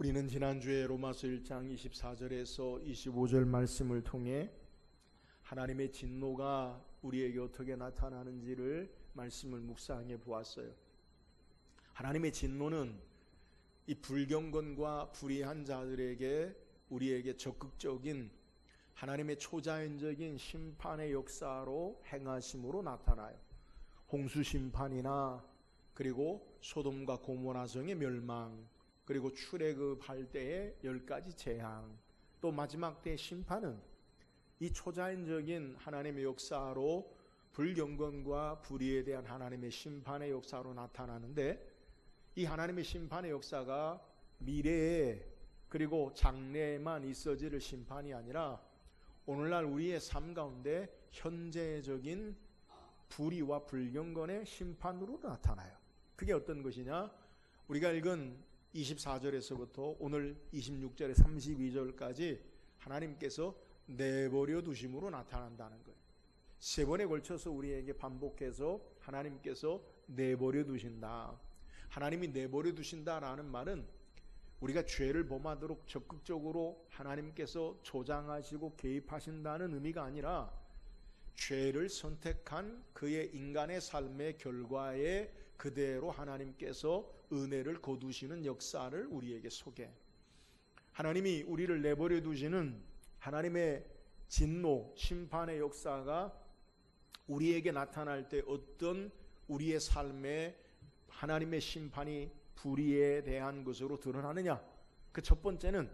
우리는 지난주에 로마서 1장 24절에서 25절 말씀을 통해 하나님의 진노가 우리에게 어떻게 나타나는지를 말씀을 묵상해 보았어요. 하나님의 진노는 이 불경건과 불의한 자들에게 우리에게 적극적인 하나님의 초자연적인 심판의 역사로 행하심으로 나타나요. 홍수 심판이나 그리고 소돔과 고모라 성의 멸망, 그리고 출애굽할 때의 10가지 재앙, 또 마지막 때의 심판은 이 초자연적인 하나님의 역사로 불경건과 불의에 대한 하나님의 심판의 역사로 나타나는데, 이 하나님의 심판의 역사가 미래에 그리고 장래에만 있어질 심판이 아니라 오늘날 우리의 삶 가운데 현재적인 불의와 불경건의 심판으로 나타나요. 그게 어떤 것이냐? 우리가 읽은 24절에서부터 오늘 26절에 32절까지 하나님께서 내버려 두심으로 나타난다는 거예요. 세 번에 걸쳐서 우리에게 반복해서 하나님께서 내버려 두신다. 하나님이 내버려 두신다라는 말은 우리가 죄를 범하도록 적극적으로 하나님께서 조장하시고 개입하신다는 의미가 아니라 죄를 선택한 그의 인간의 삶의 결과에 그대로 하나님께서 은혜를 거두시는 역사를 우리에게 소개. 하나님이 우리를 내버려 두시는 하나님의 진노, 심판의 역사가 우리에게 나타날 때 어떤 우리의 삶에 하나님의 심판이 불의에 대한 것으로 드러나느냐? 그 첫 번째는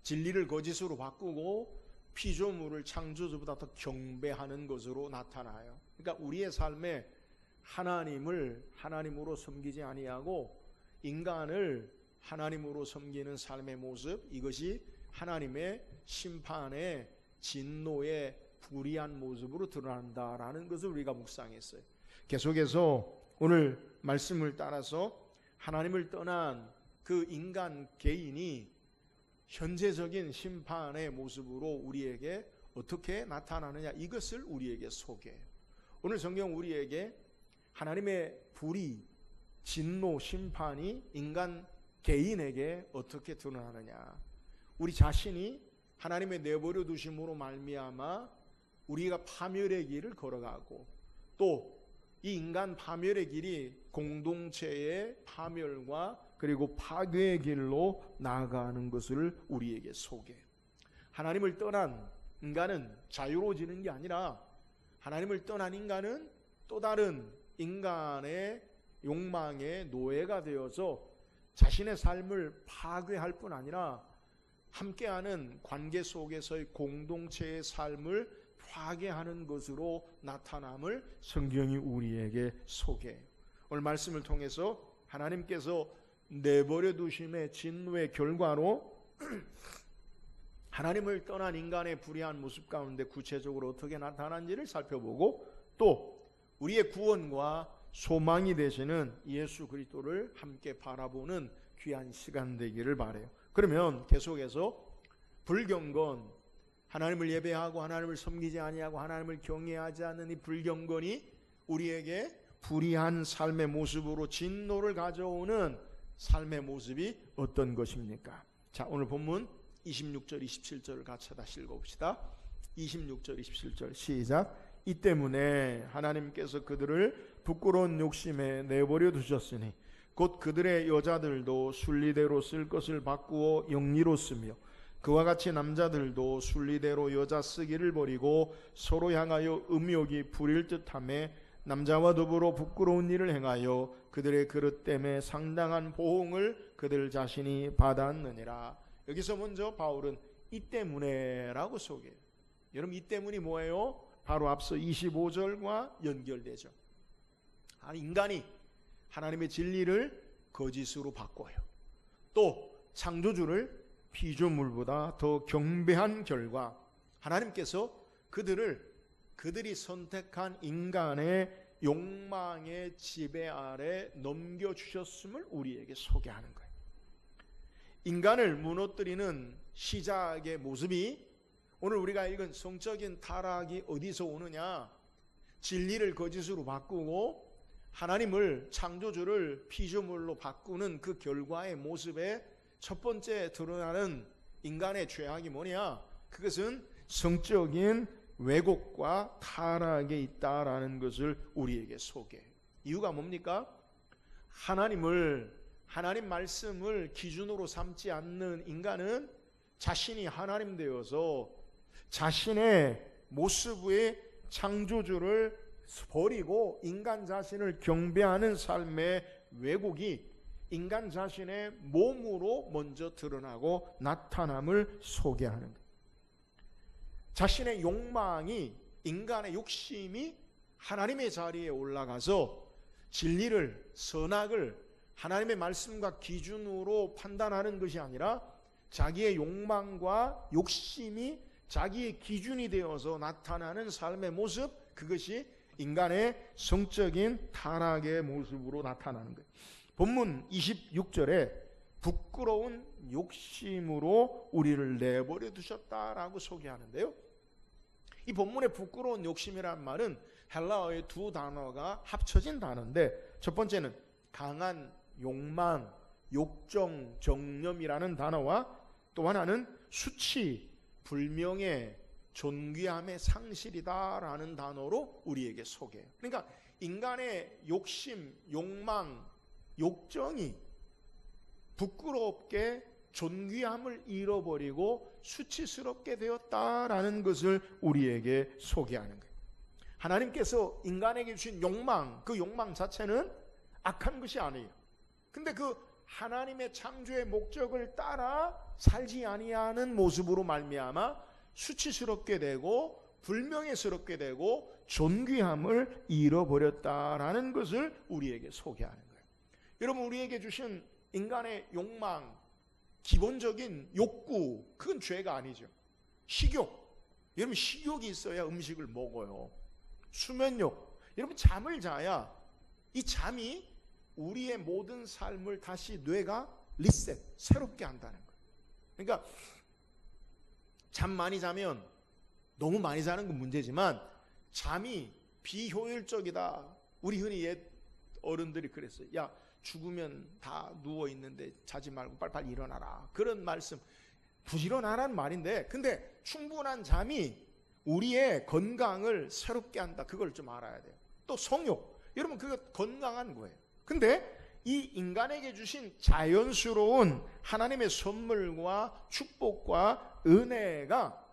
진리를 거짓으로 바꾸고 피조물을 창조주보다 더 경배하는 것으로 나타나요. 그러니까 우리의 삶에 하나님을 하나님으로 섬기지 아니하고 인간을 하나님으로 섬기는 삶의 모습, 이것이 하나님의 심판의 진노의 불의한 모습으로 드러난다라는 것을 우리가 묵상했어요. 계속해서 오늘 말씀을 따라서 하나님을 떠난 그 인간 개인이 현재적인 심판의 모습으로 우리에게 어떻게 나타나느냐, 이것을 우리에게 소개해요. 오늘 성경 우리에게 하나님의 불의, 진노, 심판이 인간 개인에게 어떻게 드러나느냐, 우리 자신이 하나님의 내버려 두심으로 말미암아 우리가 파멸의 길을 걸어가고, 또 이 인간 파멸의 길이 공동체의 파멸과 그리고 파괴의 길로 나아가는 것을 우리에게 소개해요. 하나님을 떠난 인간은 자유로워지는 게 아니라 하나님을 떠난 인간은 또 다른 인간의 욕망의 노예가 되어서 자신의 삶을 파괴할 뿐 아니라 함께하는 관계 속에서의 공동체의 삶을 파괴하는 것으로 나타남을 성경이 우리에게 소개해요. 오늘 말씀을 통해서 하나님께서 내버려 두심의 진노의 결과로 하나님을 떠난 인간의 불의한 모습 가운데 구체적으로 어떻게 나타난지를 살펴보고, 또 우리의 구원과 소망이 되시는 예수 그리스도를 함께 바라보는 귀한 시간 되기를 바라요. 그러면 계속해서 불경건, 하나님을 예배하고 하나님을 섬기지 아니하고 하나님을 경외하지 않는 이 불경건이 우리에게 불의한 삶의 모습으로 진노를 가져오는 삶의 모습이 어떤 것입니까? 자, 오늘 본문 26절 27절을 같이 다시 읽어봅시다. 26절 27절 시작. 이 때문에 하나님께서 그들을 부끄러운 욕심에 내버려 두셨으니 곧 그들의 여자들도 순리대로 쓸 것을 바꾸어 영리로 쓰며 그와 같이 남자들도 순리대로 여자 쓰기를 버리고 서로 향하여 음욕이 부릴 듯하며 남자와 더불어 부끄러운 일을 행하여 그들의 그릇 때문에 상당한 보응을 그들 자신이 받았느니라. 여기서 먼저 바울은 이 때문에 라고 소개해요. 여러분, 이 때문이 뭐예요? 바로 앞서 25절과 연결되죠. 인간이 하나님의 진리를 거짓으로 바꿔요. 또 창조주를 피조물보다 더 경배한 결과 하나님께서 그들이 선택한 인간의 욕망의 지배 아래 넘겨주셨음을 우리에게 소개하는 거예요. 인간을 무너뜨리는 시작의 모습이 오늘 우리가 읽은 성적인 타락이 어디서 오느냐? 진리를 거짓으로 바꾸고 하나님을, 창조주를 피조물로 바꾸는 그 결과의 모습에 첫 번째 드러나는 인간의 죄악이 뭐냐? 그것은 성적인 왜곡과 타락에 있다라는 것을 우리에게 소개해요. 이유가 뭡니까? 하나님 말씀을 기준으로 삼지 않는 인간은 자신이 하나님 되어서 자신의 모습의 창조주를 버리고 인간 자신을 경배하는 삶의 왜곡이 인간 자신의 몸으로 먼저 드러나고 나타남을 소개하는 거예요. 자신의 욕망이, 인간의 욕심이 하나님의 자리에 올라가서 진리를, 선악을 하나님의 말씀과 기준으로 판단하는 것이 아니라 자기의 욕망과 욕심이 자기의 기준이 되어서 나타나는 삶의 모습, 그것이 인간의 성적인 타락의 모습으로 나타나는 거예요. 본문 26절에 부끄러운 욕심으로 우리를 내버려 두셨다라고 소개하는데요. 이 본문의 부끄러운 욕심이라는 말은 헬라어의 두 단어가 합쳐진 단어인데, 첫 번째는 강한 욕망, 욕정, 정념이라는 단어와 또 하나는 수치, 불명예, 존귀함의 상실이다라는 단어로 우리에게 소개해요. 그러니까 인간의 욕심, 욕망, 욕정이 부끄럽게 존귀함을 잃어버리고 수치스럽게 되었다라는 것을 우리에게 소개하는 거예요. 하나님께서 인간에게 주신 욕망, 그 욕망 자체는 악한 것이 아니에요. 근데 그 하나님의 창조의 목적을 따라 살지 아니하는 모습으로 말미암아 수치스럽게 되고 불명예스럽게 되고 존귀함을 잃어버렸다라는 것을 우리에게 소개하는 거예요. 여러분, 우리에게 주신 인간의 욕망, 기본적인 욕구, 그건 죄가 아니죠. 식욕, 여러분 식욕이 있어야 음식을 먹어요. 수면욕, 여러분 잠을 자야 이 잠이 우리의 모든 삶을 다시 뇌가 리셋, 새롭게 한다는 거예요. 그러니까 잠 많이 자면, 너무 많이 자는 건 문제지만 잠이 비효율적이다. 우리 흔히 옛 어른들이 그랬어요. 야, 죽으면 다 누워있는데 자지 말고 빨리빨리 일어나라. 그런 말씀, 부지런하라는 말인데, 근데 충분한 잠이 우리의 건강을 새롭게 한다. 그걸 좀 알아야 돼요. 또 성욕, 여러분 그거 건강한 거예요. 근데 이 인간에게 주신 자연스러운 하나님의 선물과 축복과 은혜가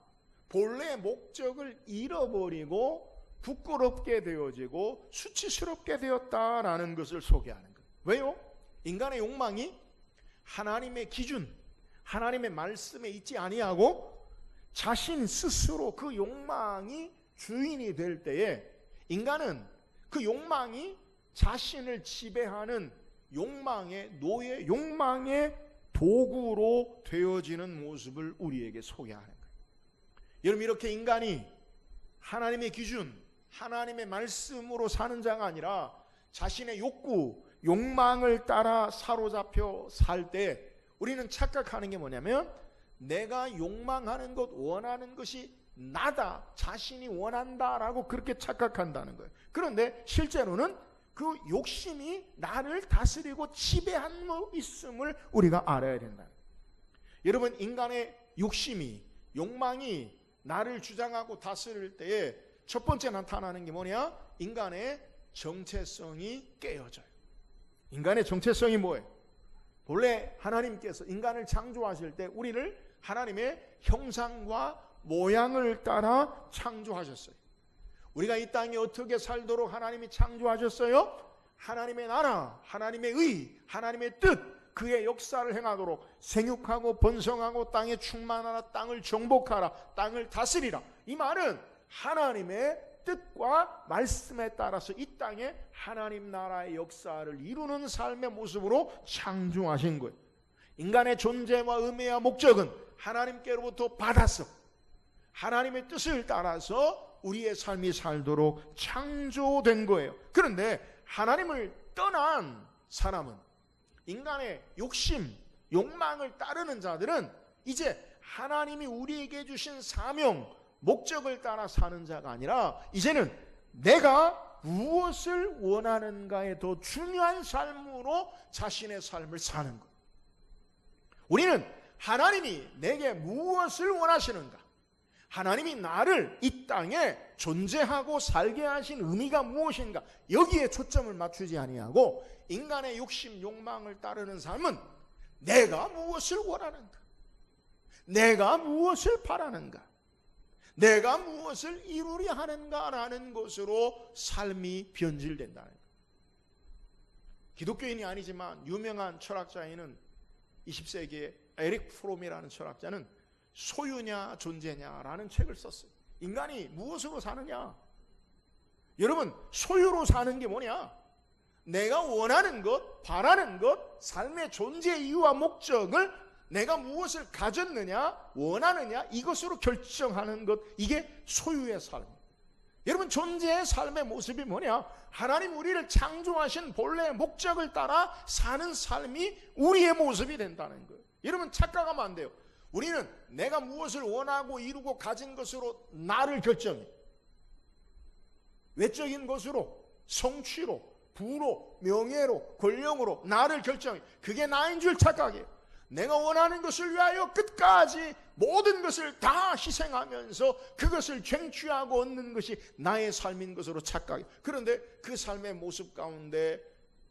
본래의 목적을 잃어버리고 부끄럽게 되어지고 수치스럽게 되었다라는 것을 소개하는 거예요. 왜요? 인간의 욕망이 하나님의 기준, 하나님의 말씀에 있지 아니하고 자신 스스로 그 욕망이 주인이 될 때에 인간은 그 욕망이 자신을 지배하는 욕망의 노예, 욕망의 도구로 되어지는 모습을 우리에게 소개하는 거예요. 여러분, 이렇게 인간이 하나님의 기준, 하나님의 말씀으로 사는 자가 아니라 자신의 욕구, 욕망을 따라 사로잡혀 살 때 우리는 착각하는 게 뭐냐면, 내가 욕망하는 것, 원하는 것이 나다, 자신이 원한다라고 그렇게 착각한다는 거예요. 그런데 실제로는 그 욕심이 나를 다스리고 지배하고 있음을 우리가 알아야 된다. 여러분, 인간의 욕심이, 욕망이 나를 주장하고 다스릴 때에 첫 번째 나타나는 게 뭐냐? 인간의 정체성이 깨어져요. 인간의 정체성이 뭐예요? 본래 하나님께서 인간을 창조하실 때 우리를 하나님의 형상과 모양을 따라 창조하셨어요. 우리가 이 땅에 어떻게 살도록 하나님이 창조하셨어요? 하나님의 나라, 하나님의 의, 하나님의 뜻, 그의 역사를 행하도록 생육하고 번성하고 땅에 충만하라, 땅을 정복하라, 땅을 다스리라. 이 말은 하나님의 뜻과 말씀에 따라서 이 땅에 하나님 나라의 역사를 이루는 삶의 모습으로 창조하신 거예요. 인간의 존재와 의미와 목적은 하나님께로부터 받아서 하나님의 뜻을 따라서 우리의 삶이 살도록 창조된 거예요. 그런데 하나님을 떠난 사람은, 인간의 욕심, 욕망을 따르는 자들은 이제 하나님이 우리에게 주신 사명, 목적을 따라 사는 자가 아니라 이제는 내가 무엇을 원하는가에 더 중요한 삶으로 자신의 삶을 사는 것. 우리는 하나님이 내게 무엇을 원하시는가, 하나님이 나를 이 땅에 존재하고 살게 하신 의미가 무엇인가, 여기에 초점을 맞추지 아니하고 인간의 욕심, 욕망을 따르는 삶은 내가 무엇을 원하는가, 내가 무엇을 바라는가, 내가 무엇을 이루려 하는가라는 것으로 삶이 변질된다는 거예요. 기독교인이 아니지만 유명한 철학자에는 20세기에 에릭 프롬이라는 철학자는 소유냐 존재냐라는 책을 썼어요. 인간이 무엇으로 사느냐? 여러분, 소유로 사는 게 뭐냐? 내가 원하는 것, 바라는 것, 삶의 존재 이유와 목적을 내가 무엇을 가졌느냐, 원하느냐, 이것으로 결정하는 것, 이게 소유의 삶. 여러분, 존재의 삶의 모습이 뭐냐? 하나님 우리를 창조하신 본래의 목적을 따라 사는 삶이 우리의 모습이 된다는 거예요. 여러분, 착각하면 안 돼요. 우리는 내가 무엇을 원하고 이루고 가진 것으로 나를 결정해. 외적인 것으로, 성취로, 부로, 명예로, 권력으로 나를 결정해. 그게 나인 줄 착각해요. 내가 원하는 것을 위하여 끝까지 모든 것을 다 희생하면서 그것을 쟁취하고 얻는 것이 나의 삶인 것으로 착각해요. 그런데 그 삶의 모습 가운데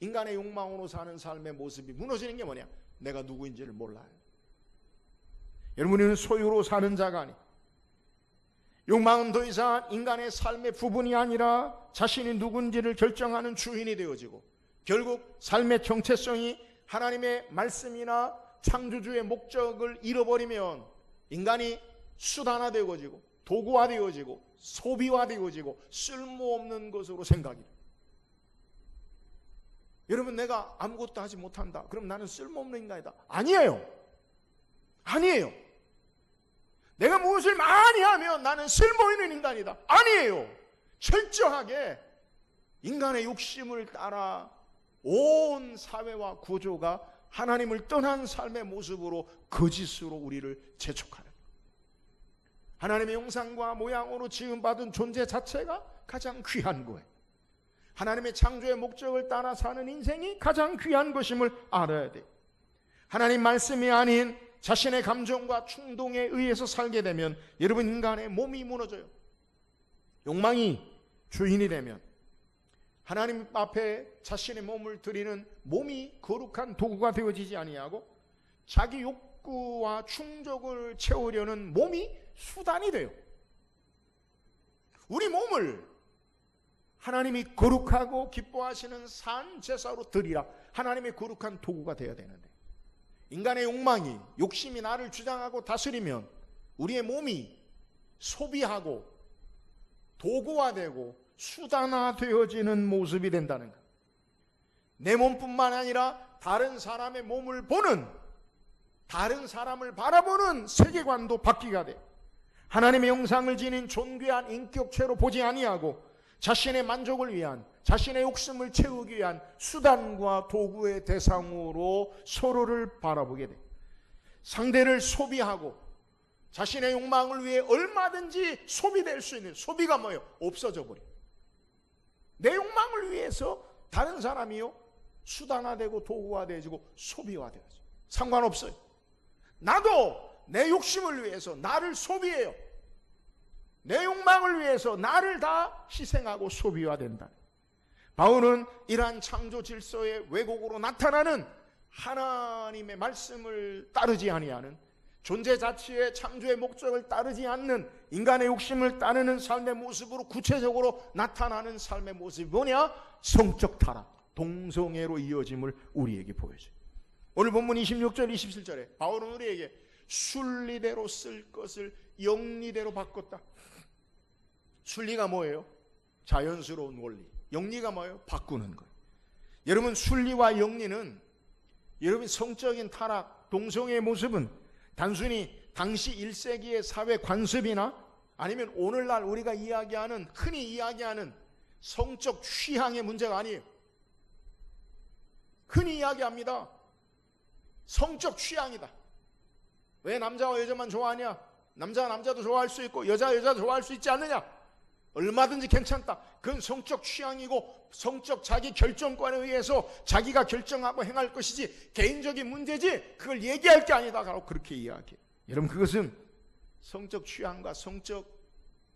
인간의 욕망으로 사는 삶의 모습이 무너지는 게 뭐냐? 내가 누구인지를 몰라요. 여러분은 소유로 사는 자가 아니, 욕망은 더 이상 인간의 삶의 부분이 아니라 자신이 누군지를 결정하는 주인이 되어지고, 결국 삶의 정체성이 하나님의 말씀이나 창조주의 목적을 잃어버리면 인간이 수단화되어지고 도구화되어지고 소비화되어지고 쓸모없는 것으로 생각이 돼요. 여러분, 내가 아무것도 하지 못한다, 그럼 나는 쓸모없는 인간이다. 아니에요. 아니에요. 내가 무엇을 많이 하면 나는 쓸모있는 인간이다. 아니에요. 철저하게 인간의 욕심을 따라 온 사회와 구조가 하나님을 떠난 삶의 모습으로 거짓으로 우리를 재촉하는 거예요. 하나님의 형상과 모양으로 지음받은 존재 자체가 가장 귀한 거예요. 하나님의 창조의 목적을 따라 사는 인생이 가장 귀한 것임을 알아야 돼요. 하나님 말씀이 아닌 자신의 감정과 충동에 의해서 살게 되면 여러분, 인간의 몸이 무너져요. 욕망이 주인이 되면 하나님 앞에 자신의 몸을 드리는 몸이 거룩한 도구가 되어지지 아니하고 자기 욕구와 충족을 채우려는 몸이 수단이 돼요. 우리 몸을 하나님이 거룩하고 기뻐하시는 산 제사로 드리라, 하나님의 거룩한 도구가 되어야 되는데, 인간의 욕망이, 욕심이 나를 주장하고 다스리면 우리의 몸이 소비하고 도구화되고 수단화되어지는 모습이 된다는 것. 내 몸뿐만 아니라 다른 사람의 몸을 보는, 다른 사람을 바라보는 세계관도 바뀌게 돼. 하나님의 형상을 지닌 존귀한 인격체로 보지 아니하고 자신의 만족을 위한, 자신의 욕심을 채우기 위한 수단과 도구의 대상으로 서로를 바라보게 돼. 상대를 소비하고 자신의 욕망을 위해 얼마든지 소비될 수 있는, 소비가 뭐예요? 없어져 버려. 내 욕망을 위해서 다른 사람이요 수단화되고 도구화되어지고 소비화되어져. 상관없어요. 나도 내 욕심을 위해서 나를 소비해요. 내 욕망을 위해서 나를 다 희생하고 소비화된다. 바울은 이러한 창조 질서의 왜곡으로 나타나는 하나님의 말씀을 따르지 아니하는, 존재 자체의 창조의 목적을 따르지 않는 인간의 욕심을 따르는 삶의 모습으로 구체적으로 나타나는 삶의 모습이 뭐냐? 성적 타락, 동성애로 이어짐을 우리에게 보여줘요. 오늘 본문 26절 27절에 바울은 우리에게 순리대로 쓸 것을 영리대로 바꿨다. 순리가 뭐예요? 자연스러운 원리. 영리가 뭐예요? 바꾸는 거예요. 여러분, 순리와 영리는, 여러분 성적인 타락, 동성애의 모습은 단순히 당시 1세기의 사회 관습이나 아니면 오늘날 우리가 이야기하는, 흔히 이야기하는 성적 취향의 문제가 아니에요. 흔히 이야기합니다. 성적 취향이다. 왜 남자와 여자만 좋아하냐? 남자가 남자도 좋아할 수 있고 여자가 여자 좋아할 수 있지 않느냐? 얼마든지 괜찮다. 그건 성적 취향이고 성적 자기 결정권에 의해서 자기가 결정하고 행할 것이지 개인적인 문제지 그걸 얘기할 게 아니다. 그렇게 이야기해요. 여러분, 그것은 성적 취향과 성적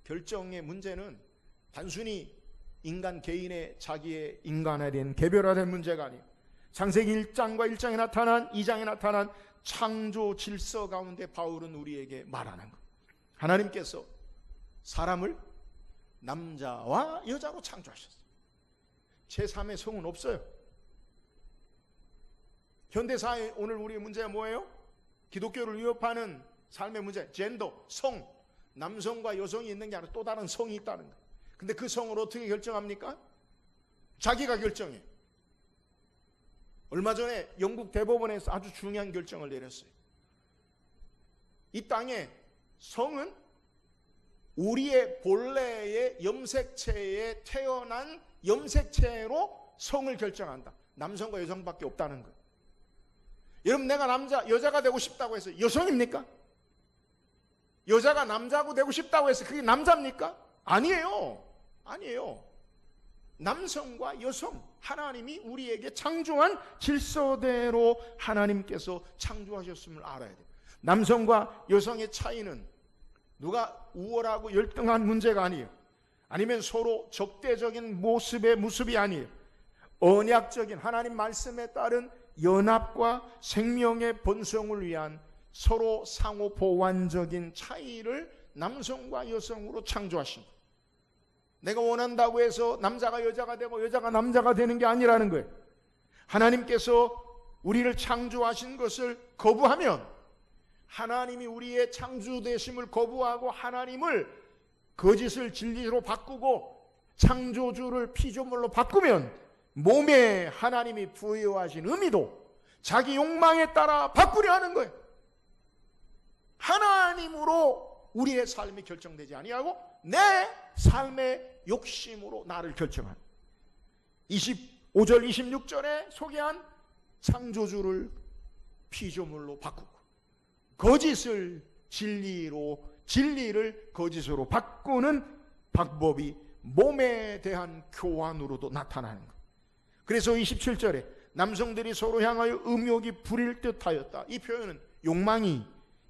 결정의 문제는 단순히 인간 개인의 자기의 인간화된 개별화된 문제가 아니에요. 창세기 1장과 1장에 나타난 2장에 나타난 창조 질서 가운데 바울은 우리에게 말하는 것. 하나님께서 사람을 남자와 여자로 창조하셨어요. 제3의 성은 없어요. 현대사회 오늘 우리의 문제가 뭐예요? 기독교를 위협하는 삶의 문제, 젠더, 성. 남성과 여성이 있는 게 아니라 또 다른 성이 있다는 거예요. 근데 그 성을 어떻게 결정합니까? 자기가 결정해요. 얼마 전에 영국 대법원에서 아주 중요한 결정을 내렸어요. 이 땅에 성은 우리의 본래의 염색체에 태어난 염색체로 성을 결정한다. 남성과 여성밖에 없다는 거예요. 여러분, 내가 여자가 되고 싶다고 해서 여성입니까? 여자가 남자고 되고 싶다고 해서 그게 남자입니까? 아니에요. 아니에요. 남성과 여성, 하나님이 우리에게 창조한 질서대로 하나님께서 창조하셨음을 알아야 돼요. 남성과 여성의 차이는 누가 우월하고 열등한 문제가 아니에요. 아니면 서로 적대적인 모습이 아니에요. 언약적인 하나님 말씀에 따른 연합과 생명의 번성을 위한 서로 상호 보완적인 차이를 남성과 여성으로 창조하신 거예요. 내가 원한다고 해서 남자가 여자가 되고 여자가 남자가 되는 게 아니라는 거예요. 하나님께서 우리를 창조하신 것을 거부하면, 하나님이 우리의 창조되심을 거부하고 하나님을 거짓을 진리로 바꾸고 창조주를 피조물로 바꾸면 몸에 하나님이 부여하신 의미도 자기 욕망에 따라 바꾸려 하는 거예요. 하나님으로 우리의 삶이 결정되지 아니하고 내 삶의 욕심으로 나를 결정한 25절 26절에 소개한 창조주를 피조물로 바꾸고 거짓을 진리로, 진리를 거짓으로 바꾸는 방법이 몸에 대한 교환으로도 나타나는 것. 그래서 27절에 남성들이 서로 향하여 음욕이 부릴 듯하였다. 이 표현은 욕망이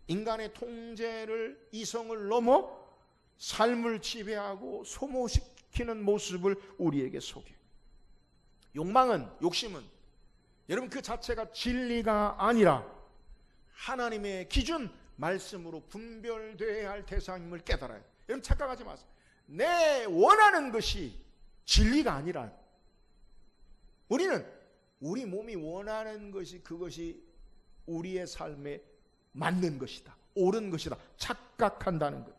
인간의 통제를, 이성을 넘어 삶을 지배하고 소모시키는 모습을 우리에게 소개해요. 욕망은, 욕심은 여러분 그 자체가 진리가 아니라 하나님의 기준, 말씀으로 분별되어야 할 대상임을 깨달아요. 여러분 착각하지 마세요. 내 원하는 것이 진리가 아니라 우리는 우리 몸이 원하는 것이 그것이 우리의 삶에 맞는 것이다, 옳은 것이다 착각한다는 것.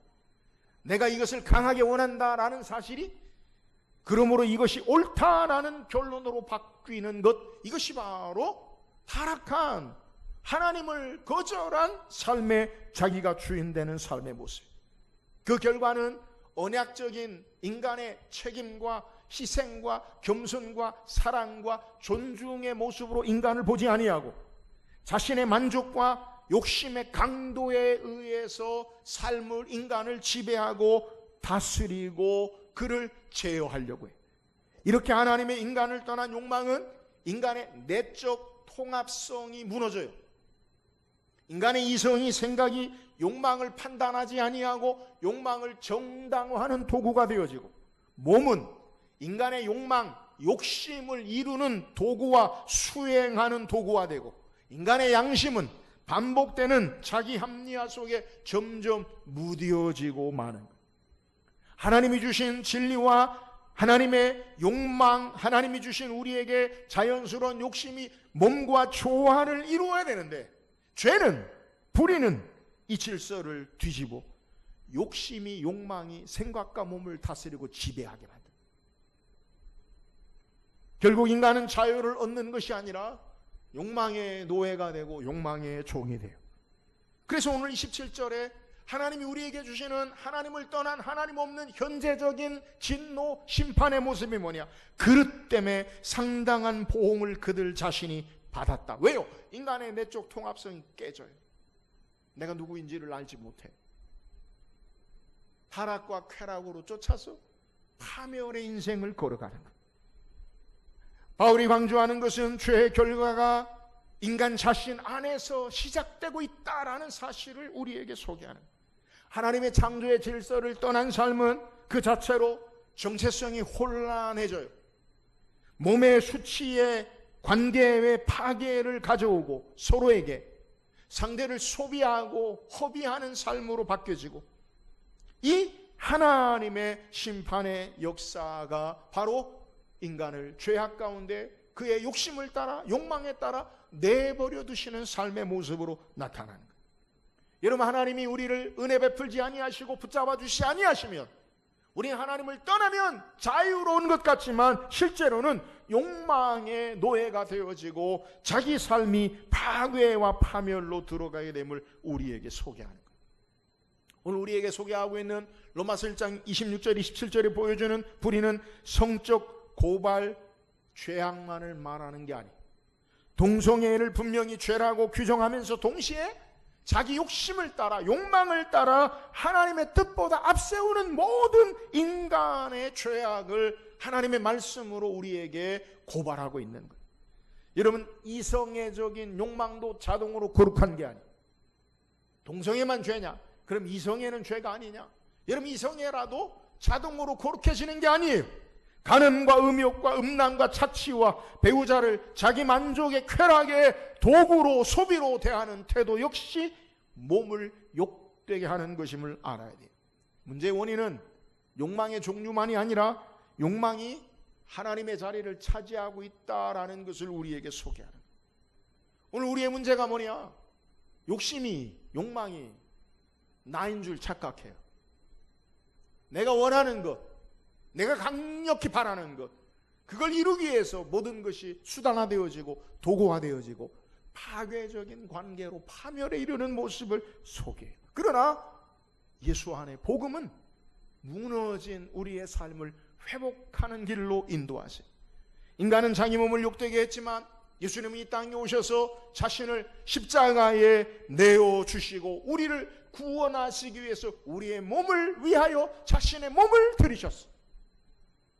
내가 이것을 강하게 원한다라는 사실이 그러므로 이것이 옳다라는 결론으로 바뀌는 것, 이것이 바로 타락한 하나님을 거절한 삶의 자기가 주인되는 삶의 모습. 그 결과는 언약적인 인간의 책임과 희생과 겸손과 사랑과 존중의 모습으로 인간을 보지 아니하고 자신의 만족과 욕심의 강도에 의해서 삶을, 인간을 지배하고 다스리고 그를 제어하려고 해요. 이렇게 하나님의 인간을 떠난 욕망은 인간의 내적 통합성이 무너져요. 인간의 이성이, 생각이 욕망을 판단하지 아니하고 욕망을 정당화하는 도구가 되어지고, 몸은 인간의 욕망, 욕심을 이루는 도구와 수행하는 도구가 되고, 인간의 양심은 반복되는 자기 합리화 속에 점점 무뎌지고 마는 것. 하나님이 주신 진리와 하나님의 욕망, 하나님이 주신 우리에게 자연스러운 욕심이 몸과 조화를 이루어야 되는데, 죄는, 불의는 이 질서를 뒤집어 욕심이, 욕망이 생각과 몸을 다스리고 지배하게 만듭니다. 결국 인간은 자유를 얻는 것이 아니라 욕망의 노예가 되고 욕망의 종이 돼요. 그래서 오늘 27절에 하나님이 우리에게 주시는 하나님을 떠난, 하나님 없는 현재적인 진노, 심판의 모습이 뭐냐? 그릇 때문에 상당한 보응을 그들 자신이 받았다. 왜요? 인간의 내적 통합성이 깨져요. 내가 누구인지를 알지 못해. 타락과 쾌락으로 쫓아서 파멸의 인생을 걸어가는 것. 바울이 강조하는 것은 죄의 결과가 인간 자신 안에서 시작되고 있다라는 사실을 우리에게 소개하는 것. 하나님의 창조의 질서를 떠난 삶은 그 자체로 정체성이 혼란해져요. 몸의 수치의 관계의 파괴를 가져오고 서로에게 상대를 소비하고 허비하는 삶으로 바뀌어지고, 이 하나님의 심판의 역사가 바로 인간을 죄악 가운데 그의 욕심을 따라, 욕망에 따라 내버려 두시는 삶의 모습으로 나타나는 거예요. 여러분, 하나님이 우리를 은혜 베풀지 아니하시고 붙잡아 주시지 아니하시면 우리는 하나님을 떠나면 자유로운 것 같지만 실제로는 욕망의 노예가 되어지고 자기 삶이 파괴와 파멸로 들어가게 됨을 우리에게 소개하는 거예요. 오늘 우리에게 소개하고 있는 로마서 1장 26절 27절에 보여주는 불의는 성적 고발, 죄악만을 말하는 게 아니에요. 동성애를 분명히 죄라고 규정하면서 동시에 자기 욕심을 따라, 욕망을 따라 하나님의 뜻보다 앞세우는 모든 인간의 죄악을 하나님의 말씀으로 우리에게 고발하고 있는 거예요. 여러분, 이성애적인 욕망도 자동으로 거룩한 게 아니에요. 동성애만 죄냐? 그럼 이성애는 죄가 아니냐? 여러분, 이성애라도 자동으로 거룩해지는 게 아니에요. 간음과 음욕과 음란과 착취와 배우자를 자기 만족의 쾌락의 도구로, 소비로 대하는 태도 역시 몸을 욕되게 하는 것임을 알아야 돼요. 문제의 원인은 욕망의 종류만이 아니라 욕망이 하나님의 자리를 차지하고 있다라는 것을 우리에게 소개하는 거예요. 오늘 우리의 문제가 뭐냐? 욕심이, 욕망이 나인 줄 착각해요. 내가 원하는 것, 내가 강력히 바라는 것, 그걸 이루기 위해서 모든 것이 수단화되어지고 도구화되어지고 파괴적인 관계로 파멸에 이르는 모습을 소개해요. 그러나 예수 안에 복음은 무너진 우리의 삶을 회복하는 길로 인도하세요. 인간은 자기 몸을 욕되게 했지만 예수님은 이 땅에 오셔서 자신을 십자가에 내어주시고 우리를 구원하시기 위해서 우리의 몸을 위하여 자신의 몸을 들이셨어요.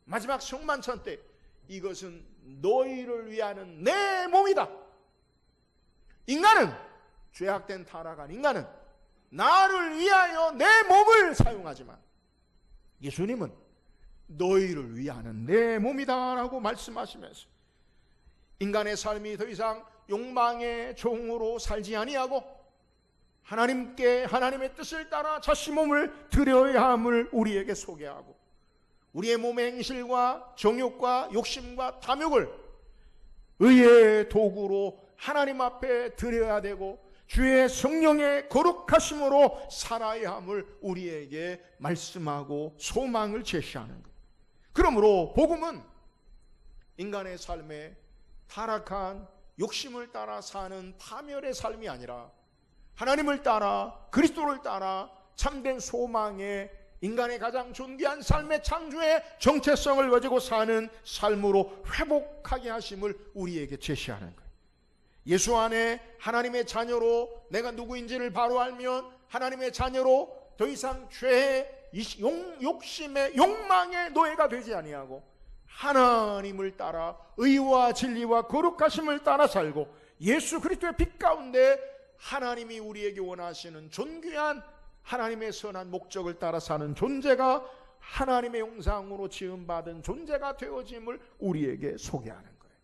마지막 성만찬 때 이것은 너희를 위하는 내 몸이다. 인간은, 죄악된 타락한 인간은 나를 위하여 내 몸을 사용하지만 예수님은 너희를 위하는 내 몸이다 라고 말씀하시면서 인간의 삶이 더 이상 욕망의 종으로 살지 아니하고 하나님께, 하나님의 뜻을 따라 자신 몸을 드려야 함을 우리에게 소개하고, 우리의 몸의 행실과 정욕과 욕심과 탐욕을 의의 도구로 하나님 앞에 드려야 되고 주의 성령의 거룩하심으로 살아야 함을 우리에게 말씀하고 소망을 제시하는 것. 그러므로 복음은 인간의 삶에 타락한 욕심을 따라 사는 파멸의 삶이 아니라 하나님을 따라, 그리스도를 따라 참된 소망의, 인간의 가장 존귀한 삶의 창조의 정체성을 가지고 사는 삶으로 회복하게 하심을 우리에게 제시하는 거예요. 예수 안에 하나님의 자녀로 내가 누구인지를 바로 알면 하나님의 자녀로 더 이상 죄의 욕심의 욕망의 노예가 되지 아니하고 하나님을 따라 의와 진리와 거룩하심을 따라 살고 예수 그리스도의 빛 가운데 하나님이 우리에게 원하시는 존귀한 하나님의 선한 목적을 따라 사는 존재가 하나님의 형상으로 지음받은 존재가 되어짐을 우리에게 소개하는 거예요.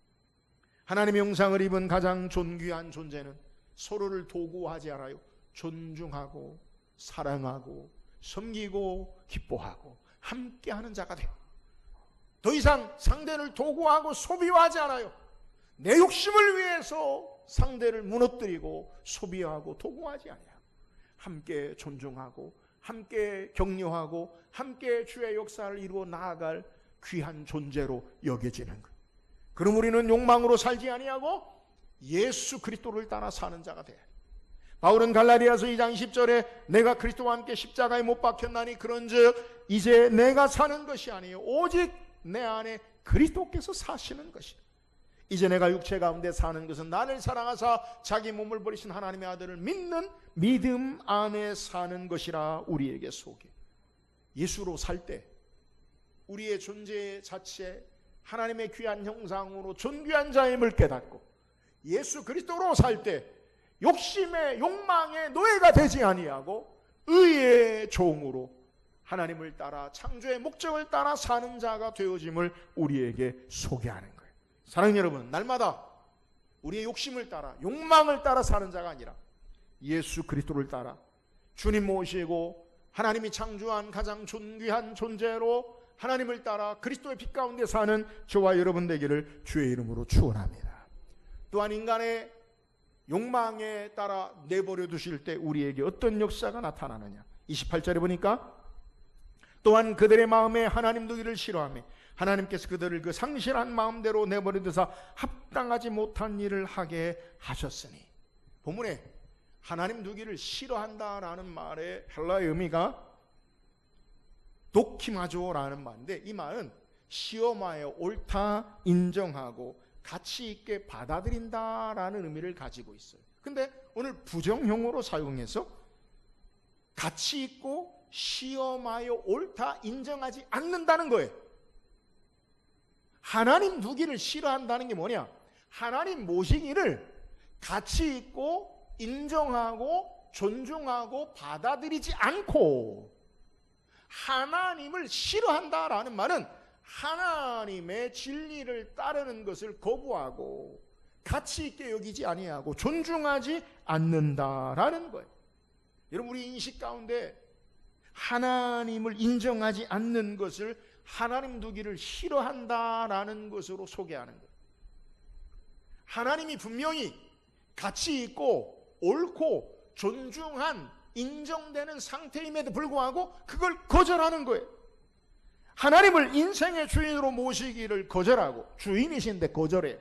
하나님의 형상을 입은 가장 존귀한 존재는 서로를 도구하지 않아요. 존중하고 사랑하고 섬기고 기뻐하고 함께하는 자가 돼요. 더 이상 상대를 도구하고 소비하지 않아요. 내 욕심을 위해서 상대를 무너뜨리고 소비하고 도구하지 않아요. 함께 존중하고 함께 격려하고 함께 주의 역사를 이루어 나아갈 귀한 존재로 여겨지는 것. 그럼 우리는 욕망으로 살지 아니하고 예수 그리스도를 따라 사는 자가 돼요. 바울은 갈라디아서 2장 10절에 내가 그리스도와 함께 십자가에 못 박혔나니 그런즉 이제 내가 사는 것이 아니요 오직 내 안에 그리스도께서 사시는 것이다. 이제 내가 육체 가운데 사는 것은 나를 사랑하사 자기 몸을 버리신 하나님의 아들을 믿는 믿음 안에 사는 것이라 우리에게 소개. 예수로 살 때 우리의 존재 자체 하나님의 귀한 형상으로 존귀한 자임을 깨닫고 예수 그리스도로 살 때 욕심의 욕망의 노예가 되지 아니하고 의의 종으로 하나님을 따라 창조의 목적을 따라 사는 자가 되어짐을 우리에게 소개하는 거예요. 사랑하는 여러분, 날마다 우리의 욕심을 따라 욕망을 따라 사는 자가 아니라 예수 그리스도를 따라 주님 모시고 하나님이 창조한 가장 존귀한 존재로 하나님을 따라 그리스도의 빛 가운데 사는 저와 여러분 되기를 주의 이름으로 축원합니다. 또한 인간의 욕망에 따라 내버려 두실 때 우리에게 어떤 역사가 나타나느냐. 28절에 보니까 또한 그들의 마음에 하나님 두기를 싫어하며 하나님께서 그들을 그 상실한 마음대로 내버려 두사 합당하지 못한 일을 하게 하셨으니. 본문에 하나님 두기를 싫어한다라는 말의 헬라의 의미가 도키마조라는 말인데, 이 말은 시험하여 옳다 인정하고 가치 있게 받아들인다라는 의미를 가지고 있어요. 근데 오늘 부정형으로 사용해서 가치 있고 시험하여 옳다 인정하지 않는다는 거예요. 하나님 두기를 싫어한다는 게 뭐냐? 하나님 모시기를 가치 있고 인정하고 존중하고 받아들이지 않고 하나님을 싫어한다라는 말은 하나님의 진리를 따르는 것을 거부하고 가치 있게 여기지 아니하고 존중하지 않는다라는 거예요. 여러분, 우리 인식 가운데 하나님을 인정하지 않는 것을 하나님 두기를 싫어한다라는 것으로 소개하는 거예요. 하나님이 분명히 가치 있고 옳고 존중한 인정되는 상태임에도 불구하고 그걸 거절하는 거예요. 하나님을 인생의 주인으로 모시기를 거절하고, 주인이신데 거절해요.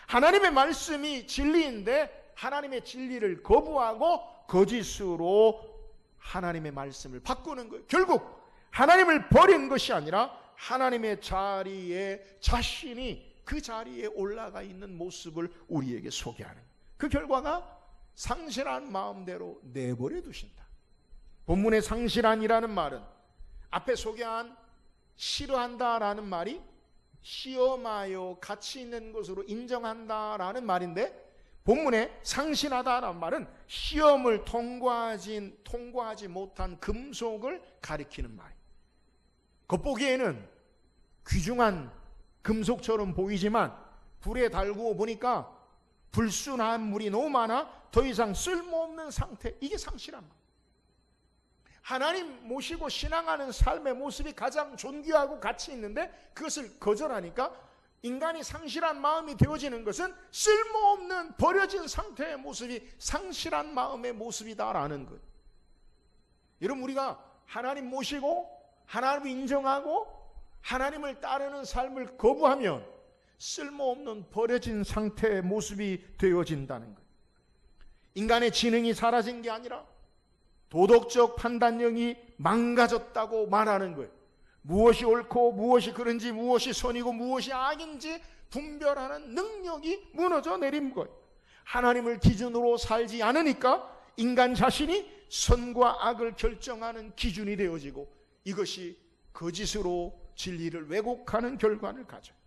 하나님의 말씀이 진리인데 하나님의 진리를 거부하고 거짓으로 하나님의 말씀을 바꾸는 거예요. 결국 하나님을 버린 것이 아니라 하나님의 자리에 자신이 그 자리에 올라가 있는 모습을 우리에게 소개하는 거예요. 그 결과가 상실한 마음대로 내버려 두신다. 본문의 상실한이라는 말은 앞에 소개한 싫어한다라는 말이 시험하여 가치 있는 것으로 인정한다라는 말인데, 본문에 상실하다라는 말은 시험을 통과하지 못한 금속을 가리키는 말이에요. 겉보기에는 귀중한 금속처럼 보이지만 불에 달구어 보니까 불순한 물이 너무 많아 더 이상 쓸모없는 상태, 이게 상실한 말. 하나님 모시고 신앙하는 삶의 모습이 가장 존귀하고 가치 있는데 그것을 거절하니까 인간이 상실한 마음이 되어지는 것은 쓸모없는 버려진 상태의 모습이 상실한 마음의 모습이다라는 것. 여러분, 우리가 하나님 모시고 하나님을 인정하고 하나님을 따르는 삶을 거부하면 쓸모없는 버려진 상태의 모습이 되어진다는 것. 인간의 지능이 사라진 게 아니라 도덕적 판단력이 망가졌다고 말하는 거예요. 무엇이 옳고 무엇이 그른지, 무엇이 선이고 무엇이 악인지 분별하는 능력이 무너져 내린 거예요. 하나님을 기준으로 살지 않으니까 인간 자신이 선과 악을 결정하는 기준이 되어지고 이것이 거짓으로 진리를 왜곡하는 결과를 가져요.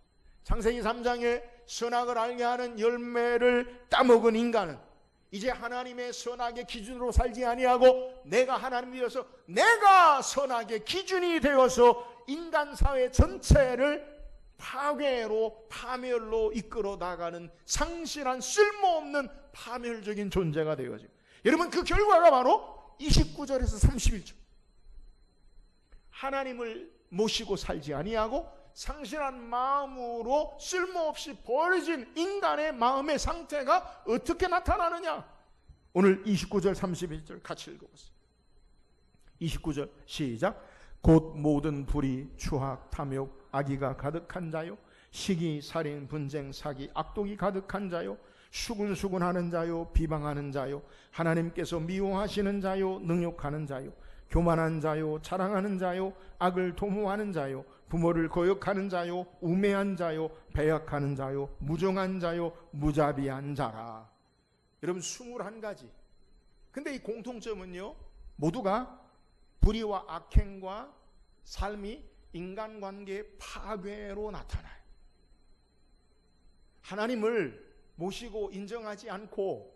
창세기 3장에 선악을 알게 하는 열매를 따먹은 인간은 이제 하나님의 선악의 기준으로 살지 아니하고 내가 하나님이 되어서 내가 선악의 기준이 되어서 인간 사회 전체를 파괴로 파멸로 이끌어 나가는 상실한 쓸모없는 파멸적인 존재가 되어지고, 여러분, 그 결과가 바로 29절에서 31절. 하나님을 모시고 살지 아니하고 상실한 마음으로 쓸모없이 버려진 인간의 마음의 상태가 어떻게 나타나느냐? 오늘 29절 31절 같이 읽어보세요. 29절 시작. 곧 모든 불의, 추악, 탐욕, 악의가 가득한 자요, 시기, 살인, 분쟁, 사기, 악독이 가득한 자요, 수군수군하는 자요, 비방하는 자요, 하나님께서 미워하시는 자요, 능욕하는 자요, 교만한 자요, 자랑하는 자요, 악을 도모하는 자요, 부모를 거역하는 자요, 우매한 자요, 배역하는 자요, 무정한 자요, 무자비한 자라. 여러분, 21가지. 근데 이 공통점은요, 모두가 불의와 악행과 삶이 인간관계의 파괴로 나타나요. 하나님을 모시고 인정하지 않고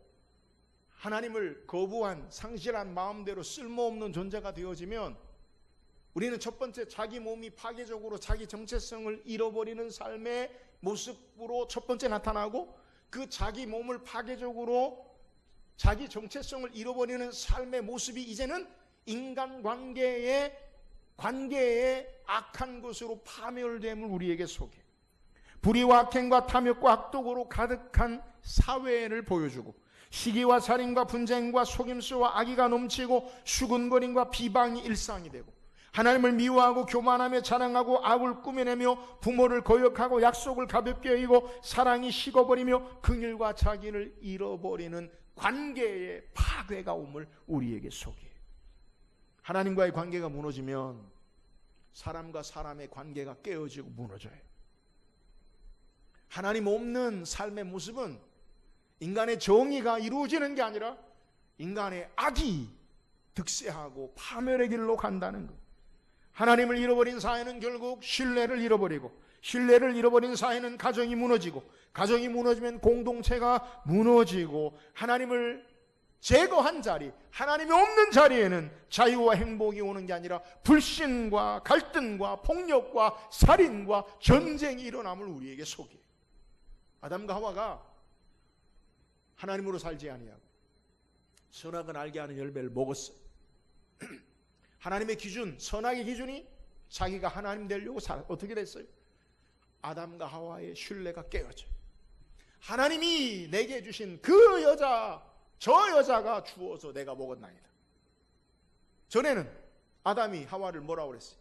하나님을 거부한 상실한 마음대로 쓸모없는 존재가 되어지면 우리는 첫 번째 자기 몸이 파괴적으로 자기 정체성을 잃어버리는 삶의 모습으로 첫 번째 나타나고, 그 자기 몸을 파괴적으로 자기 정체성을 잃어버리는 삶의 모습이 이제는 인간관계의 악한 것으로 파멸됨을 우리에게 소개해요. 불의와 악행과 탐욕과 악독으로 가득한 사회를 보여주고, 시기와 살인과 분쟁과 속임수와 악의가 넘치고 수군거림과 비방이 일상이 되고, 하나님을 미워하고 교만하며 자랑하고 악을 꾸며내며 부모를 거역하고 약속을 가볍게 여기고 사랑이 식어버리며 긍휼과 자기를 잃어버리는 관계의 파괴가 옴을 우리에게 소개해요. 하나님과의 관계가 무너지면 사람과 사람의 관계가 깨어지고 무너져요. 하나님 없는 삶의 모습은 인간의 정의가 이루어지는 게 아니라 인간의 악이 득세하고 파멸의 길로 간다는 것. 하나님을 잃어버린 사회는 결국 신뢰를 잃어버리고, 신뢰를 잃어버린 사회는 가정이 무너지고, 가정이 무너지면 공동체가 무너지고, 하나님을 제거한 자리, 하나님이 없는 자리에는 자유와 행복이 오는 게 아니라 불신과 갈등과 폭력과 살인과 전쟁이 일어남을 우리에게 소개해요. 아담과 하와가 하나님으로 살지 아니하고 선악을 알게 하는 열매를 먹었어요. 하나님의 기준, 선악의 기준이 자기가 하나님 되려고 어떻게 됐어요? 아담과 하와의 신뢰가 깨어져요. 하나님이 내게 주신 그 여자, 저 여자가 주어서 내가 먹었나이다. 전에는 아담이 하와를 뭐라고 그랬어요?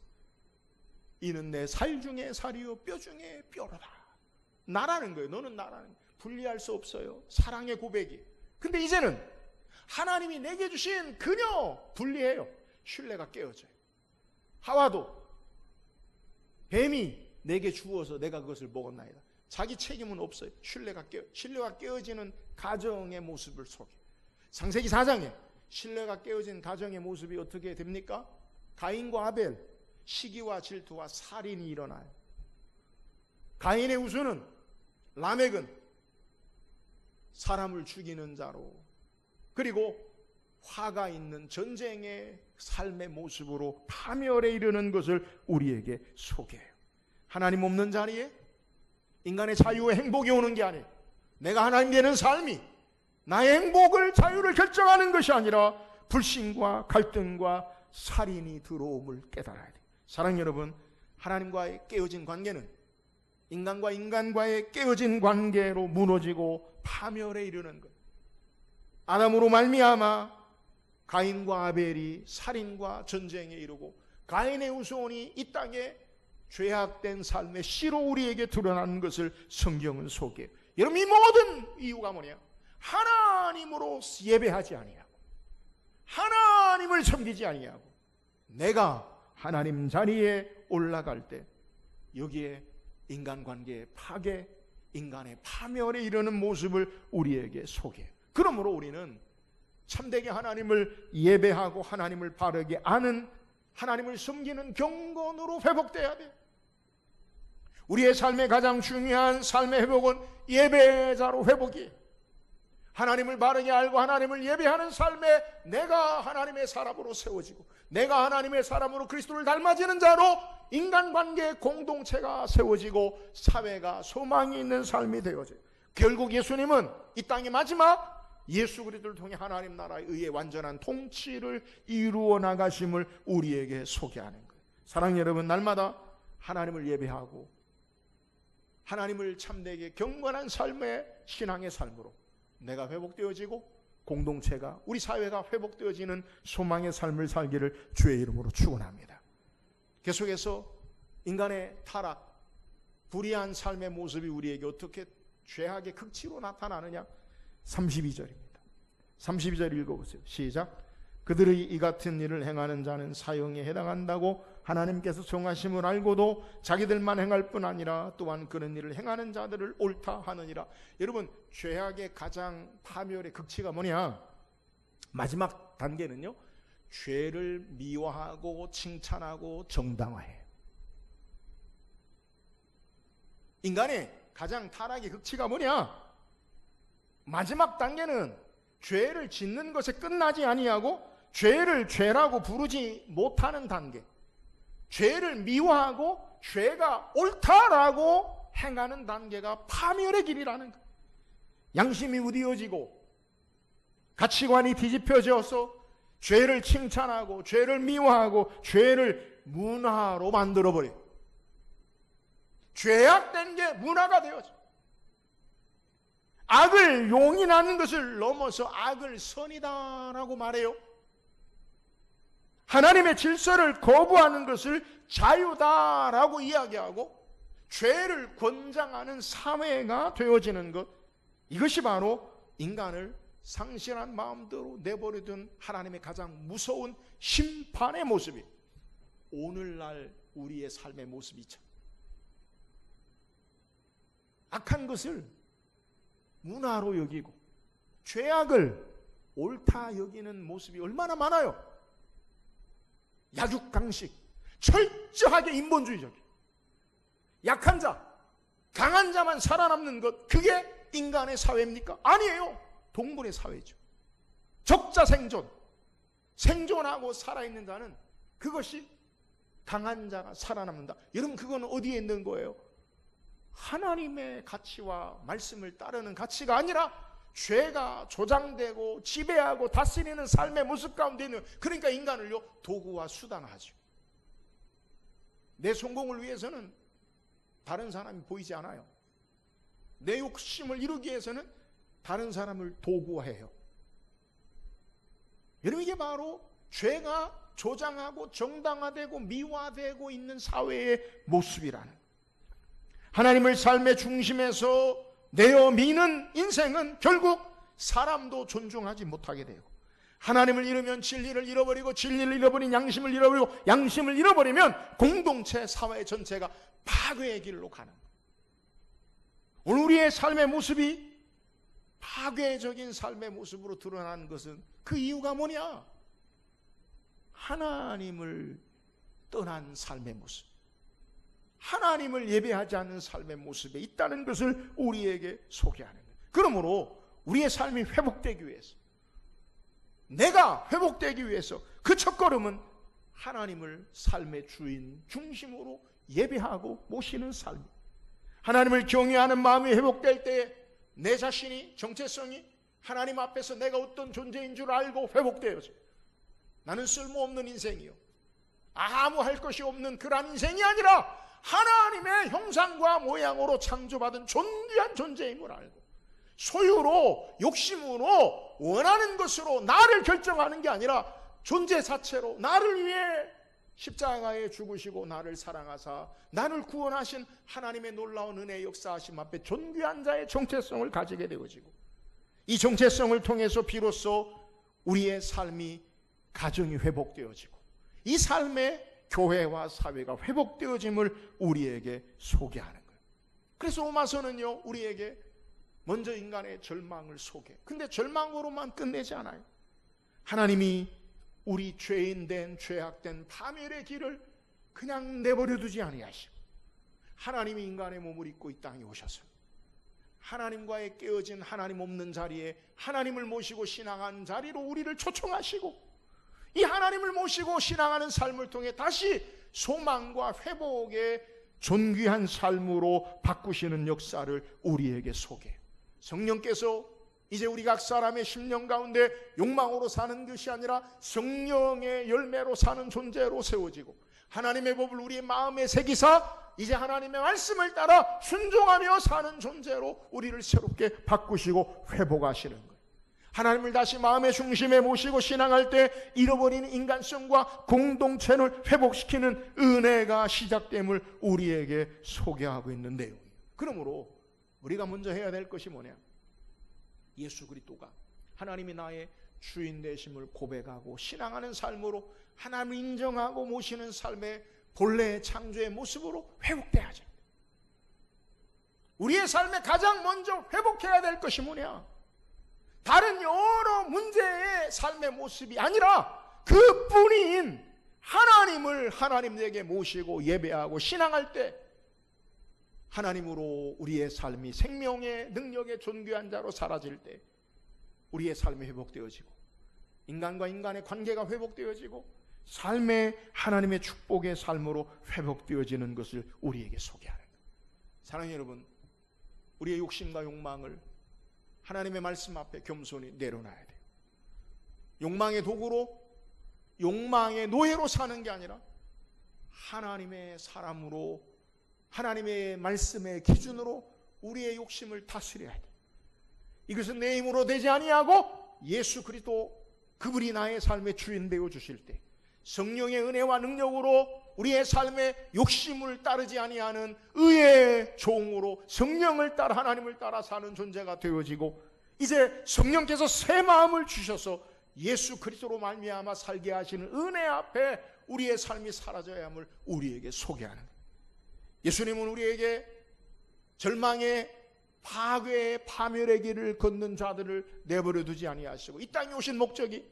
이는 내 살 중에 살이요 뼈 중에 뼈로다. 나라는 거예요. 너는 나라는 거예요. 분리할 수 없어요. 사랑의 고백이. 근데 이제는 하나님이 내게 주신 그녀 분리해요. 신뢰가 깨어져요. 하와도 뱀이 내게 주어서 내가 그것을 먹었나이다. 자기 책임은 없어요. 신뢰가 깨어지는 가정의 모습을 소개. 창세기 4장에 신뢰가 깨어진 가정의 모습이 어떻게 됩니까? 가인과 아벨, 시기와 질투와 살인이 일어나요. 가인의 우수는, 라멕은 사람을 죽이는 자로, 그리고 화가 있는 전쟁의 삶의 모습으로 파멸에 이르는 것을 우리에게 소개해요. 하나님 없는 자리에 인간의 자유와 행복이 오는 게 아니에요. 내가 하나님 되는 삶이 나의 행복을, 자유를 결정하는 것이 아니라 불신과 갈등과 살인이 들어옴을 깨달아야 돼요. 사랑하는 여러분, 하나님과의 깨어진 관계는 인간과 인간과의 깨어진 관계로 무너지고 파멸에 이르는 거예요. 아담으로 말미암아 가인과 아벨이 살인과 전쟁에 이르고, 가인의 후손이 이 땅에 죄악된 삶의 씨로 우리에게 드러나는 것을 성경은 소개해요. 여러분, 이 모든 이유가 뭐냐? 하나님으로 예배하지 아니하고, 하나님을 섬기지 아니하고, 내가 하나님 자리에 올라갈 때 여기에 인간관계의 파괴, 인간의 파멸에 이르는 모습을 우리에게 소개해요. 그러므로 우리는 참되게 하나님을 예배하고 하나님을 바르게 아는, 하나님을 섬기는 경건으로 회복돼야 돼요. 우리의 삶의 가장 중요한 삶의 회복은 예배자로 회복이에요. 하나님을 바르게 알고 하나님을 예배하는 삶에 내가 하나님의 사람으로 세워지고, 내가 하나님의 사람으로 그리스도를 닮아지는 자로 인간관계 공동체가 세워지고 사회가 소망이 있는 삶이 되어져요. 결국 예수님은 이 땅의 마지막 예수 그리스도를 통해 하나님 나라에 의해 완전한 통치를 이루어 나가심을 우리에게 소개하는 거예요. 사랑하는 여러분, 날마다 하나님을 예배하고 하나님을 참되게 경건한 삶의 신앙의 삶으로 내가 회복되어지고 공동체가, 우리 사회가 회복되어지는 소망의 삶을 살기를 주의 이름으로 축원합니다. 계속해서 인간의 타락, 불의한 삶의 모습이 우리에게 어떻게 죄악의 극치로 나타나느냐? 32절입니다. 32절 읽어보세요. 시작. 그들의 이 같은 일을 행하는 자는 사형에 해당한다고 하나님께서 정하심을 알고도 자기들만 행할 뿐 아니라 또한 그런 일을 행하는 자들을 옳다 하느니라. 여러분, 죄악의 가장 파멸의 극치가 뭐냐? 마지막 단계는요, 죄를 미워하고 칭찬하고 정당화해요. 인간의 가장 타락의 극치가 뭐냐? 마지막 단계는 죄를 짓는 것에 끝나지 아니하고 죄를 죄라고 부르지 못하는 단계, 죄를 미워하고 죄가 옳다라고 행하는 단계가 파멸의 길이라는 거예요. 양심이 우디어지고 가치관이 뒤집혀져서 죄를 칭찬하고 죄를 미워하고 죄를 문화로 만들어버려요. 죄악된 게 문화가 되어져. 악을 용인하는 것을 넘어서 악을 선이다라고 말해요. 하나님의 질서를 거부하는 것을 자유다라고 이야기하고 죄를 권장하는 사회가 되어지는 것, 이것이 바로 인간을 상실한 마음대로 내버려둔 하나님의 가장 무서운 심판의 모습이에요. 오늘날 우리의 삶의 모습이죠. 악한 것을 문화로 여기고 죄악을 옳다 여기는 모습이 얼마나 많아요. 약육강식, 철저하게 인본주의적이에요. 약한 자, 강한 자만 살아남는 것, 그게 인간의 사회입니까? 아니에요. 동물의 사회죠. 적자생존, 생존하고 살아있는 자는 그것이 강한 자가 살아남는다. 여러분, 그건 어디에 있는 거예요? 하나님의 가치와 말씀을 따르는 가치가 아니라 죄가 조장되고 지배하고 다스리는 삶의 모습 가운데 있는, 그러니까 인간을요 도구와 수단화하죠. 내 성공을 위해서는 다른 사람이 보이지 않아요. 내 욕심을 이루기 위해서는 다른 사람을 도구화해요. 여러분, 이게 바로 죄가 조장하고 정당화되고 미화되고 있는 사회의 모습이라는, 하나님을 삶의 중심에서 내어 미는 인생은 결국 사람도 존중하지 못하게 되고, 하나님을 잃으면 진리를 잃어버리고, 진리를 잃어버린 양심을 잃어버리고, 양심을 잃어버리면 공동체, 사회 전체가 파괴의 길로 가는 거예요. 오늘 우리의 삶의 모습이 파괴적인 삶의 모습으로 드러나는 것은 그 이유가 뭐냐? 하나님을 떠난 삶의 모습, 하나님을 예배하지 않는 삶의 모습에 있다는 것을 우리에게 소개하는 거예요. 그러므로 우리의 삶이 회복되기 위해서, 내가 회복되기 위해서 그 첫걸음은 하나님을 삶의 주인 중심으로 예배하고 모시는 삶이에요. 하나님을 경외하는 마음이 회복될 때에 내 자신이, 정체성이 하나님 앞에서 내가 어떤 존재인 줄 알고 회복되어져. 나는 쓸모없는 인생이요, 아무 할 것이 없는 그런 인생이 아니라 하나님의 형상과 모양으로 창조받은 존귀한 존재임을 알고, 소유로, 욕심으로, 원하는 것으로 나를 결정하는 게 아니라 존재 자체로 나를 위해 십자가에 죽으시고 나를 사랑하사 나를 구원하신 하나님의 놀라운 은혜의 역사하심 앞에 존귀한 자의 정체성을 가지게 되어지고, 이 정체성을 통해서 비로소 우리의 삶이, 가정이 회복되어지고 이 삶의 교회와 사회가 회복되어짐을 우리에게 소개하는 거예요. 그래서 로마서는요 우리에게 먼저 인간의 절망을 소개해. 근데 절망으로만 끝내지 않아요. 하나님이 우리 죄인된, 죄악된 파멸의 길을 그냥 내버려두지 아니하시고, 하나님이 인간의 몸을 입고 이 땅에 오셔서 하나님과의 깨어진 하나님 없는 자리에 하나님을 모시고 신앙하는 자리로 우리를 초청하시고, 이 하나님을 모시고 신앙하는 삶을 통해 다시 소망과 회복의 존귀한 삶으로 바꾸시는 역사를 우리에게 소개해요. 성령께서 이제 우리 각 사람의 심령 가운데 욕망으로 사는 것이 아니라 성령의 열매로 사는 존재로 세워지고, 하나님의 법을 우리의 마음에 새기사 이제 하나님의 말씀을 따라 순종하며 사는 존재로 우리를 새롭게 바꾸시고 회복하시는 거예요. 하나님을 다시 마음의 중심에 모시고 신앙할 때 잃어버린 인간성과 공동체를 회복시키는 은혜가 시작됨을 우리에게 소개하고 있는 내용이에요. 그러므로 우리가 먼저 해야 될 것이 뭐냐? 예수 그리스도가 하나님이 나의 주인 되심을 고백하고 신앙하는 삶으로 하나님을 인정하고 모시는 삶의 본래의 창조의 모습으로 회복돼야죠. 우리의 삶에 가장 먼저 회복해야 될 것이 뭐냐? 다른 여러 문제의 삶의 모습이 아니라 그뿐인 하나님을 하나님에게 모시고 예배하고 신앙할 때 하나님으로 우리의 삶이 생명의 능력의 존귀한 자로 사라질 때 우리의 삶이 회복되어지고 인간과 인간의 관계가 회복되어지고 삶의 하나님의 축복의 삶으로 회복되어지는 것을 우리에게 소개하는 거예요. 사랑하는 여러분, 우리의 욕심과 욕망을 하나님의 말씀 앞에 겸손히 내려놔야 돼요. 욕망의 도구로, 욕망의 노예로 사는 게 아니라 하나님의 사람으로, 하나님의 말씀의 기준으로 우리의 욕심을 다스려야 돼요. 이것은 내 힘으로 되지 아니하고 예수 그리스도 그분이 나의 삶의 주인 되어 주실 때 성령의 은혜와 능력으로 우리의 삶의 욕심을 따르지 아니하는 의의 종으로 성령을 따라 하나님을 따라 사는 존재가 되어지고, 이제 성령께서 새 마음을 주셔서 예수 그리스도로 말미암아 살게 하시는 은혜 앞에 우리의 삶이 사라져야 함을 우리에게 소개하는 거예요. 예수님은 우리에게 절망의 파괴의 파멸의 길을 걷는 자들을 내버려 두지 아니하시고 이 땅에 오신 목적이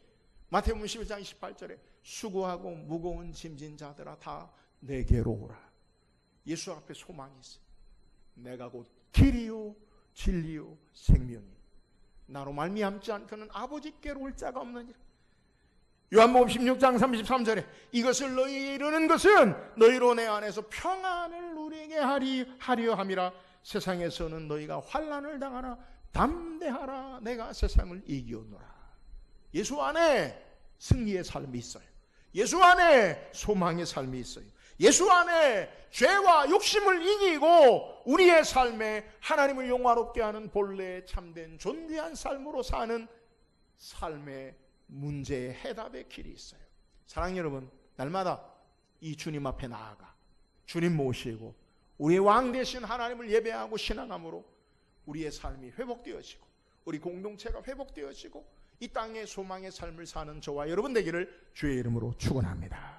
마태복음 11장 18절에 수고하고 무거운 짐진 자들아 다 내게로 오라. 예수 앞에 소망이 있어요. 내가 곧 길이요 진리요 생명이요 나로 말미암지 않고는 아버지께로 올 자가 없느니라. 요한복음 16장 33절에 이것을 너희에게 이르는 것은 너희로 내 안에서 평안을 누리게 하려 함이라. 세상에서는 너희가 환난을 당하나 담대하라 내가 세상을 이기었노라. 예수 안에 승리의 삶이 있어요. 예수 안에 소망의 삶이 있어요. 예수 안에 죄와 욕심을 이기고 우리의 삶에 하나님을 영화롭게 하는 본래의 참된 존귀한 삶으로 사는 삶의 문제의 해답의 길이 있어요. 사랑하는 여러분, 날마다 이 주님 앞에 나아가 주님 모시고 우리의 왕 되신 하나님을 예배하고 신앙함으로 우리의 삶이 회복되어지고 우리 공동체가 회복되어지고 이 땅의 소망의 삶을 사는 저와 여러분 되기를 주의 이름으로 축원합니다.